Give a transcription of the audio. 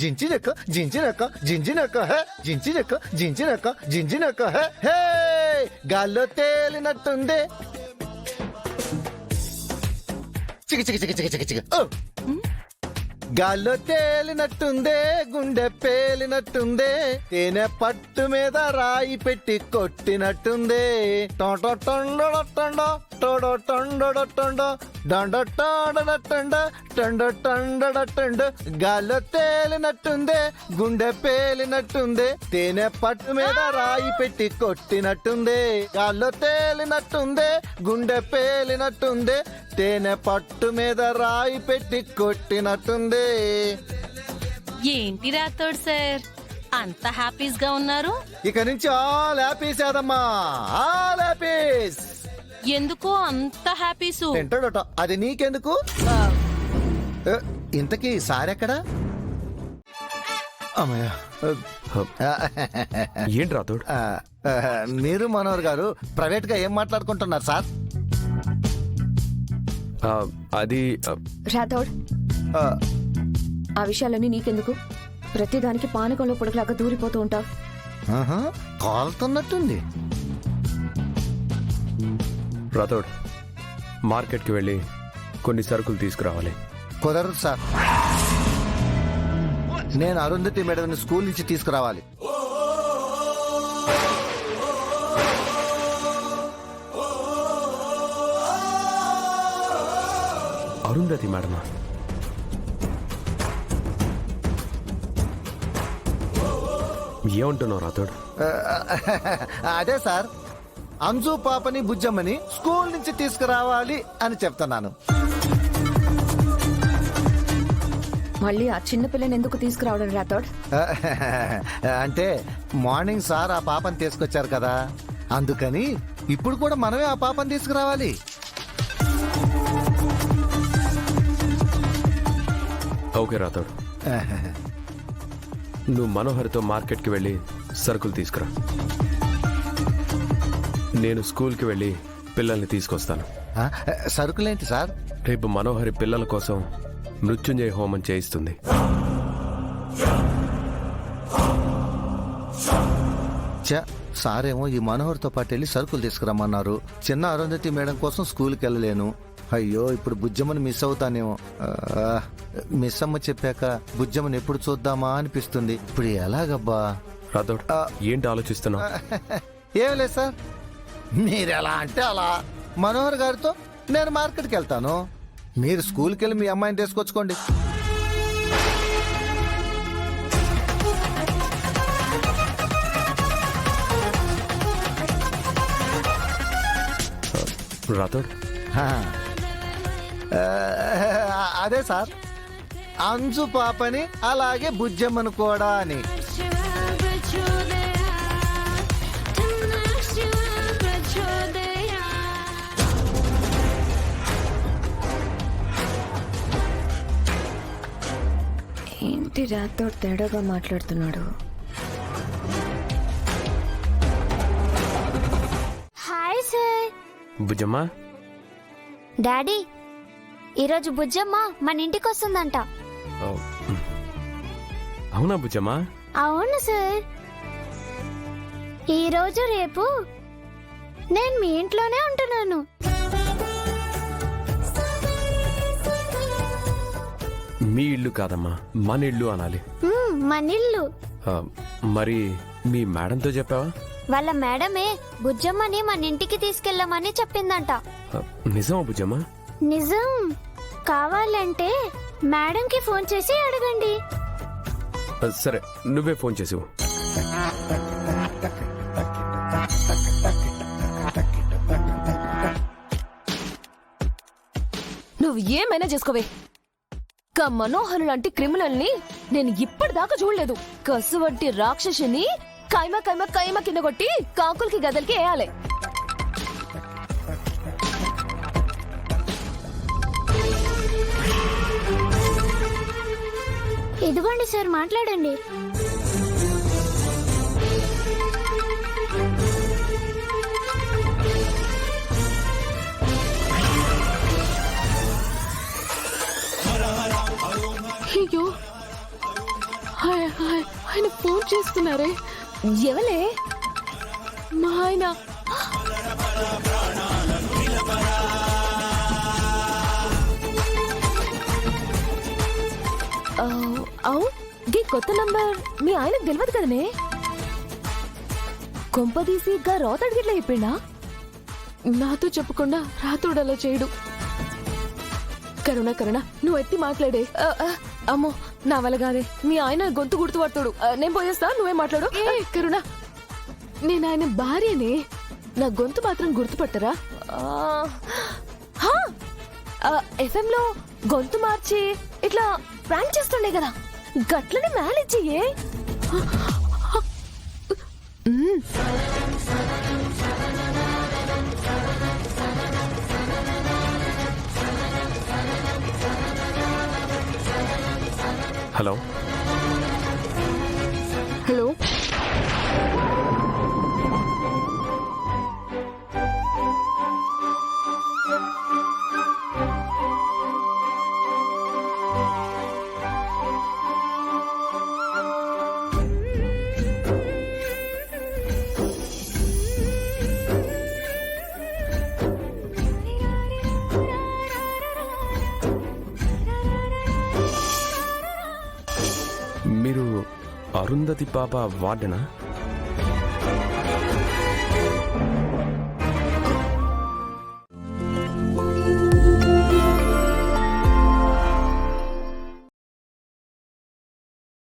జింజినక జింజినక జింజినక హే జింజినక జింజినక జింజినక హే హే గాల్లో తేలినట్టుంది చికి చికి చికి చికి చికి చికి గాల్లో తేలినట్టుందే గుండె పేలినట్టుందే తేనె పట్టు మీద రాయి పెట్టి కొట్టినట్టుందే టొండో టొండో టొడో టొండో డండో గాల్లో తేలినట్టుందే గుండె పేలినట్టుందే తేనె పట్టు మీద రాయి పెట్టి కొట్టినట్టుందే గాల్లో తేలినట్టుందే గుండె పేలినట్టుందే తేనె పట్టు మీద రాయి పెట్టి కొట్టినట్టుందే. ఏంటి రాథోడ్ సార్ అంత హ్యాపీస్ గా ఉన్నారు? ఇక నుంచి ఆల్ హ్యాపీస్ ఏదమ్మా, ఆల్ హ్యాపీస్. ఎందుకో అంత హ్యాపీస్? తింటాడట, అది నీకెందుకు? ఇంతకీ సారెక్కడా? అమ్మయ్య, ఏంటి రాథోడ్? మీరు మనోహర్ గారు ప్రైవేట్ గా ఏం మాట్లాడుకుంటున్నారు సార్? అది రాథోడ్, ఆ విషయాలన్నీ నీకెందుకు? ప్రతిదానికి పానకంలో పొడకలాగా దూరిపోతూ ఉంటావు. కాలుతున్నట్టుంది. రాథోడ్, మార్కెట్కి వెళ్ళి కొన్ని సరుకులు తీసుకురావాలి. కుదరదు సార్, నేను అరుంధతి మేడం స్కూల్ నుంచి తీసుకురావాలి. అరుంధతి మేడమా? ఏమంటున్నావు రాథోడ్? అదే సార్, అంజు పాపని బుజ్జమ్మని స్కూల్ నుంచి తీసుకురావాలి అని చెప్తున్నాను. మళ్ళీ ఆ చిన్న పిల్లని ఎందుకు తీసుకురావడం రాథోడ్? అంటే మార్నింగ్ సార్ ఆ పాపని తీసుకొచ్చారు కదా, అందుకని ఇప్పుడు కూడా మనమే ఆ పాపని తీసుకురావాలి. ఓకే రాథోడ్, నువ్వు మనోహర్తో మార్కెట్కి వెళ్ళి సరుకులు తీసుకురా. నేను స్కూల్కి వెళ్ళి పిల్లల్ని తీసుకొస్తాను. సరుకులేంటి సార్? రేపు మనోహరి పిల్లల కోసం మృత్యుంజయ హోమం చేయిస్తుంది. సారేమో ఈ మనోహర్తో పాటు వెళ్ళి సరుకులు తీసుకురమ్మన్నారు. చిన్న అరుంధతి మేడం కోసం స్కూల్కి వెళ్ళలేను. అయ్యో, ఇప్పుడు బుజ్జమ్మని మిస్ అవుతానేమో. మిస్ అమ్మ చెప్పాక బుజ్జమ్మని ఎప్పుడు చూద్దామా అనిపిస్తుంది. ఇప్పుడు ఎలాగబ్బా? రాథోడ్, ఏంటి ఆలోచిస్తున్నావు? ఏం లేదు సార్, మీరు ఎలా అంటే అలా. మనోహర్ గారితో నేను మార్కెట్కి వెళ్తాను, మీరు స్కూల్కి వెళ్ళి మీ అమ్మాయిని తీసుకొచ్చుకోండి. రాథోడ్, అదే సార్, అంజు పాపని అలాగే బుజ్జమ్మను కూడా అని. ఏంటి రాథోడ్ తేడాగా మాట్లాడుతున్నాడు? Hi sir. బుజ్జమ్మా. డాడీ, ఈరోజు బుజ్జమ్మ మన ఇంటికి వస్తుందంట. అవునా బుజ్జమ్మా? అవును సార్. ఈరోజు రేపు నేను మీ ఇంట్లోనే ఉంటున్నాను. మీ ఇల్లు కాదమ్మా, మన ఇల్లు అనాలి. మన ఇల్లు. మరి మీ మేడంతో చెప్పావా? వాళ్ళ మేడమే బుజ్జమ్మని మన ఇంటికి తీసుకెళ్ళమని చెప్పిందంట. నిజమా బుజ్జమ్మా? నిజం. కావాలంటే మేడంకి ఫోన్ చేసి అడగండి. సరే, నువ్వే ఫోన్ చేసి. నువ్వు ఏమైనా చేసుకోవే, మనోహర్ లాంటి క్రిమినల్ ని నేను ఇప్పటిదాకా చూడలేదు. కసువంటి రాక్షసిని కైమ కైమ కైమ కింద కొట్టి కాకులకి గదలకి వేయాలి. ఇదిగోండి సార్, మాట్లాడండి. అయ్యో, ఆయన ఫోన్ చేస్తున్నారే. ఎవలే? మా ఆయన. అవు గీ కొత్త నంబర్ మీ ఆయనకు తెలియదు కదనే. కొంపదీసి గా రోతడి గిట్ల అయిపోయినా? నాతో చెప్పకుండా రాతోడు అలా చేయడు. కరుణ కరుణ నువ్వు ఎత్తి మాట్లాడే. అమ్మో నా వల్ల కాదే, మీ ఆయన గొంతు గుర్తుపడతాడు. నేను పోయేస్తా, నువ్వే మాట్లాడు. ఏ కరుణ, నేను ఆయన భార్యనే. నా గొంతు మాత్రం గుర్తుపట్టరా? ఎఫ్ఎం లో గొంతు మార్చి ఇట్లా ప్రాంక్ చేస్తుండే కదా, గట్లనే మేనేజ్ చెయ్యే. హలో హలో, మీరు అరుంధతి పాప వార్డెనా?